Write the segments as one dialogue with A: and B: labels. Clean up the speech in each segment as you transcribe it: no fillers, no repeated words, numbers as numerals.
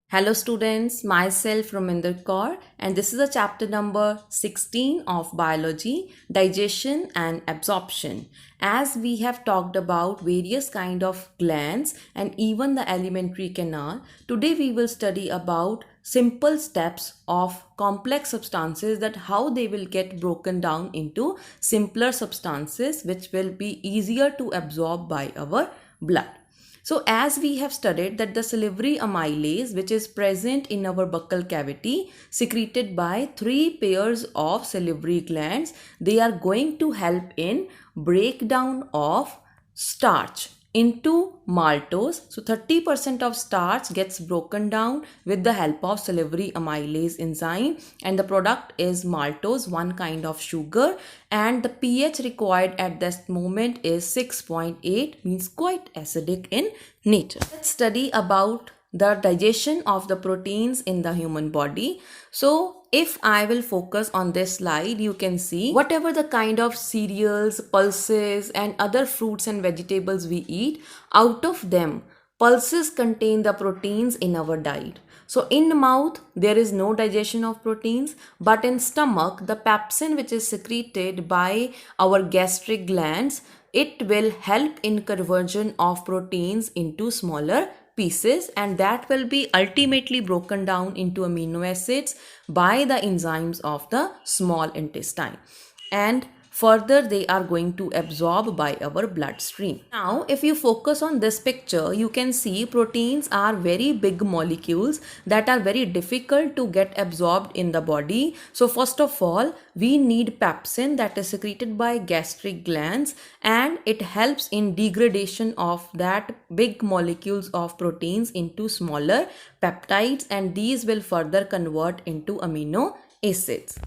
A: Hello students, myself Raminder Kaur and this is a chapter number 16 of biology, digestion and absorption. As we have talked about various kind of glands and even the alimentary canal, today we will study about simple steps of complex substances, that how they will get broken down into simpler substances which will be easier to absorb by our blood. So as we have studied that the salivary amylase, which is present in our buccal cavity, secreted by three pairs of salivary glands, they are going to help in breakdown of starch into maltose. So 30% of starch gets broken down with the help of salivary amylase enzyme, and the product is maltose, one kind of sugar, and the pH required at this moment is 6.8, means quite acidic in nature. Let's study about the digestion of the proteins in the human body. So if I will focus on this slide, you can see whatever the kind of cereals, pulses and other fruits and vegetables we eat, out of them pulses contain the proteins in our diet. So in mouth there is no digestion of proteins, but in stomach the pepsin which is secreted by our gastric glands, it will help in conversion of proteins into smaller pieces, and that will be ultimately broken down into amino acids by the enzymes of the small intestine, and further they are going to absorb by our bloodstream. Now if you focus on this picture, you can see proteins are very big molecules that are very difficult to get absorbed in the body. So first of all, we need pepsin that is secreted by gastric glands, and it helps in degradation of that big molecules of proteins into smaller peptides, and these will further convert into amino acids.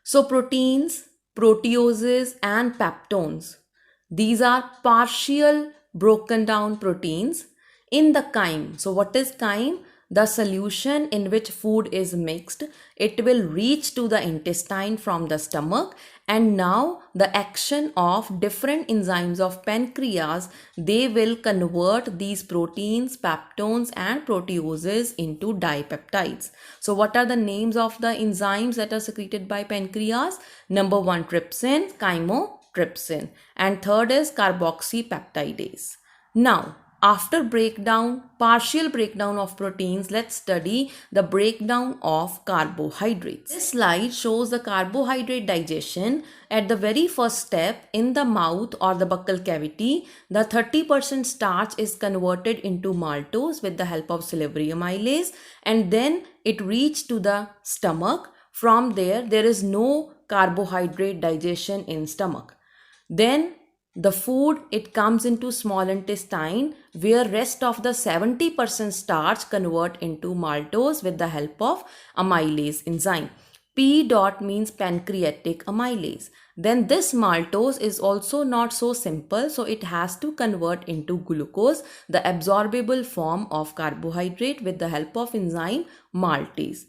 A: So proteins, proteoses and peptones, these are partial broken down proteins in the chyme. So what is chyme? The solution in which food is mixed, it will reach to the intestine from the stomach, and now the action of different enzymes of pancreas, they will convert these proteins, peptones and proteoses into dipeptides. So what are the names of the enzymes that are secreted by pancreas? Number 1, trypsin, chymotrypsin, and third is carboxypeptidase. Now after partial breakdown of proteins, let's study the breakdown of carbohydrates. This slide shows the carbohydrate digestion. At the very first step in the mouth or the buccal cavity, the 30% starch is converted into maltose with the help of salivary amylase, and then it reaches to the stomach. From there is no carbohydrate digestion in stomach. Then the food, it comes into small intestine, where rest of the 70% starch convert into maltose with the help of amylase enzyme. P dot means pancreatic amylase. Then this maltose is also not so simple, so it has to convert into glucose, the absorbable form of carbohydrate, with the help of enzyme maltase.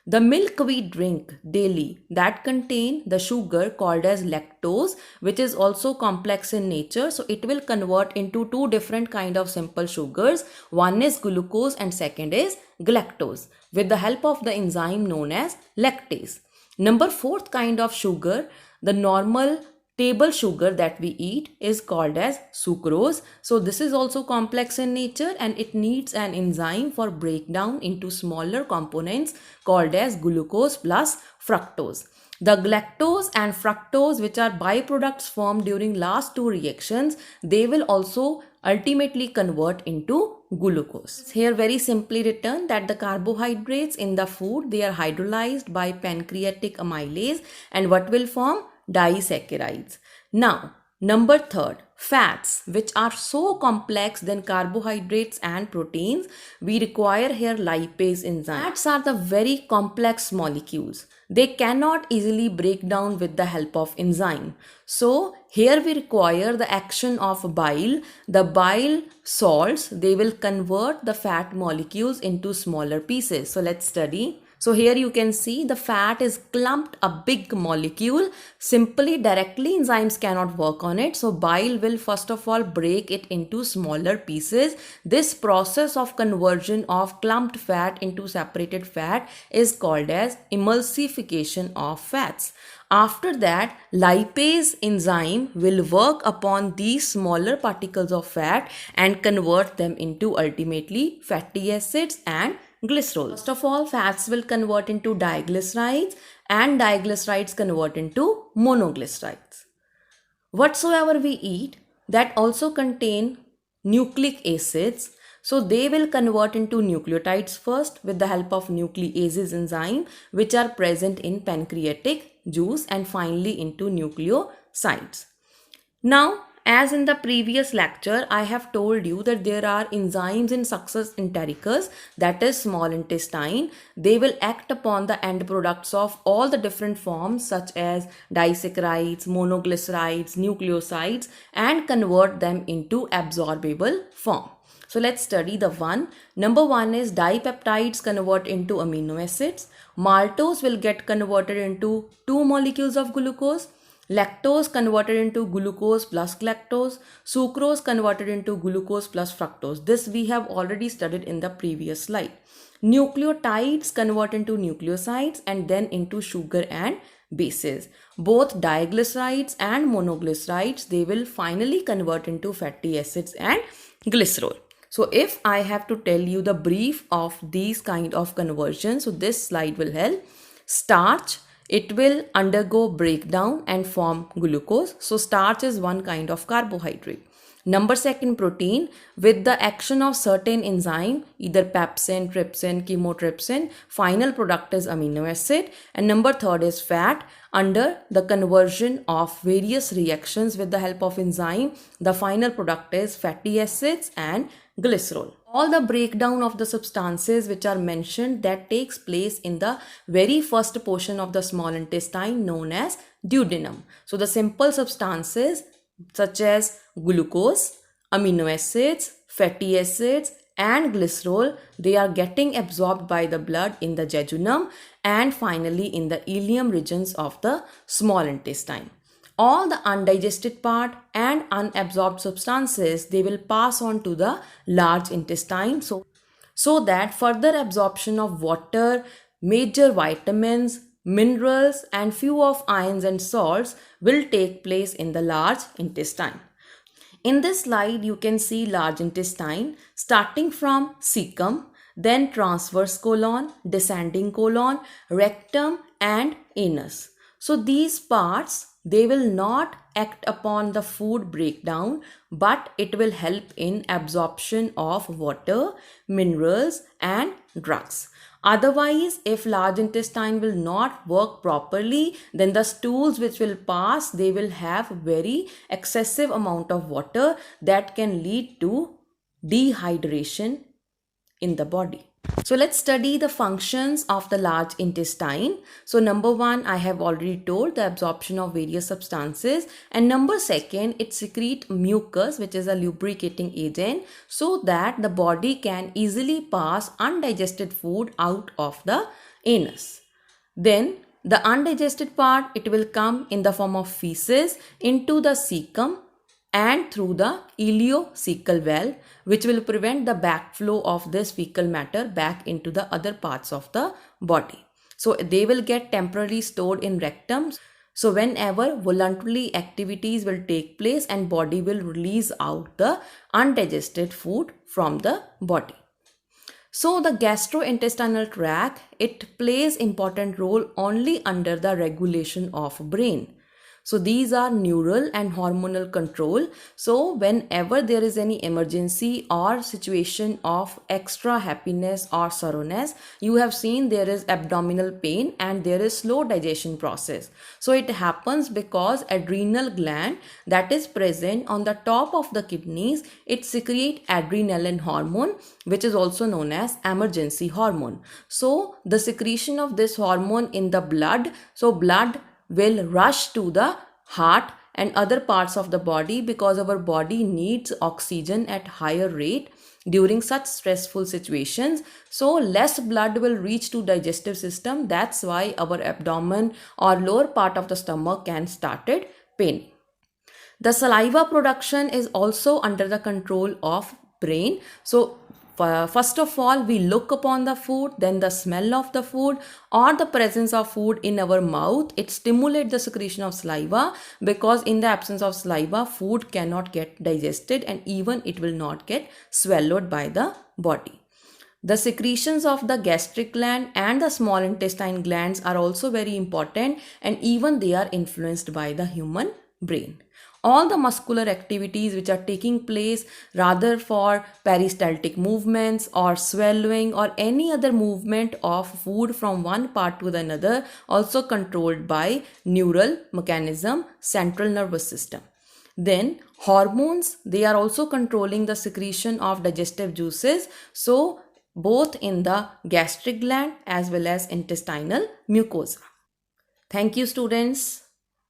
A: The milk we drink daily, that contain the sugar called as lactose, which is also complex in nature. So it will convert into two different kind of simple sugars. One is glucose and second is galactose, with the help of the enzyme known as lactase. Number 4th kind of sugar, the normal table sugar that we eat, is called as sucrose. So this is also complex in nature, and it needs an enzyme for breakdown into smaller components called as glucose plus fructose. The galactose and fructose, which are byproducts formed during last two reactions, they will also ultimately convert into glucose. Here very simply written that the carbohydrates in the food, they are hydrolyzed by pancreatic amylase, and what will form? Disaccharides. Now, number 3rd, fats, which are so complex than carbohydrates and proteins, we require here lipase enzyme. Fats are the very complex molecules. They cannot easily break down with the help of enzyme. So here we require the action of bile. The bile salts, they will convert the fat molecules into smaller pieces. So let's study. So here you can see the fat is clumped, a big molecule. Simply directly enzymes cannot work on it. So bile will first of all break it into smaller pieces. This process of conversion of clumped fat into separated fat is called as emulsification of fats. After that, lipase enzyme will work upon these smaller particles of fat and convert them into ultimately fatty acids and glycerol. First of all, fats will convert into diglycerides and diglycerides convert into monoglycerides. Whatsoever we eat that also contain nucleic acids, so they will convert into nucleotides first with the help of nucleases enzyme which are present in pancreatic juice and finally into nucleosides. Now, as in the previous lecture, I have told you that there are enzymes in succus entericus, that is small intestine. They will act upon the end products of all the different forms such as disaccharides, monoglycerides, nucleosides and convert them into absorbable form. So let's study the one. Number one is dipeptides convert into amino acids. Maltose will get converted into two molecules of glucose. Lactose converted into glucose plus galactose. Sucrose converted into glucose plus fructose. This we have already studied in the previous slide. Nucleotides convert into nucleosides and then into sugar and bases. Both diglycerides and monoglycerides, they will finally convert into fatty acids and glycerol. So if I have to tell you the brief of these kind of conversions, so this slide will help. Starch, it will undergo breakdown and form glucose. So starch is one kind of carbohydrate. Number second, protein, with the action of certain enzyme, either pepsin, trypsin, chymotrypsin, final product is amino acid. And number third is fat. Under the conversion of various reactions with the help of enzyme, the final product is fatty acids and glycerol. All the breakdown of the substances which are mentioned, that takes place in the very first portion of the small intestine known as duodenum. So the simple substances such as glucose, amino acids, fatty acids and glycerol, they are getting absorbed by the blood in the jejunum and finally in the ileum regions of the small intestine. All the undigested part and unabsorbed substances, they will pass on to the large intestine so that further absorption of water, major vitamins, minerals and few of ions and salts will take place in the large intestine. In this slide, you can see large intestine starting from cecum, then transverse colon, descending colon, rectum and anus. So these parts, they will not act upon the food breakdown, but it will help in absorption of water, minerals and drugs. Otherwise, if large intestine will not work properly, then the stools which will pass, they will have very excessive amount of water that can lead to dehydration in the body. So let's study the functions of the large intestine. So number one, I have already told, the absorption of various substances, and number second, it secretes mucus, which is a lubricating agent, so that the body can easily pass undigested food out of the anus. Then the undigested part, it will come in the form of feces into the cecum and through the ileocecal valve, which will prevent the backflow of this fecal matter back into the other parts of the body. So they will get temporarily stored in rectum. So whenever voluntary activities will take place and body will release out the undigested food from the body. So the gastrointestinal tract, it plays important role only under the regulation of brain. So these are neural and hormonal control. So whenever there is any emergency or situation of extra happiness or sorrowness, you have seen there is abdominal pain and there is slow digestion process. So it happens because adrenal gland that is present on the top of the kidneys, it secretes adrenaline hormone, which is also known as emergency hormone. So the secretion of this hormone in the blood, so blood will rush to the heart and other parts of the body because our body needs oxygen at higher rate during such stressful situations, so less blood will reach to digestive system. That's why our abdomen or lower part of the stomach can started pain. The saliva production is also under the control of brain. So first of all, we look upon the food, then the smell of the food or the presence of food in our mouth, it stimulates the secretion of saliva, because in the absence of saliva, food cannot get digested and even it will not get swallowed by the body. The secretions of the gastric gland and the small intestine glands are also very important, and even they are influenced by the human brain. All the muscular activities which are taking place rather for peristaltic movements or swallowing or any other movement of food from one part to the another, also controlled by neural mechanism, central nervous system. Then hormones, they are also controlling the secretion of digestive juices, so both in the gastric gland as well as intestinal mucosa. Thank you, students.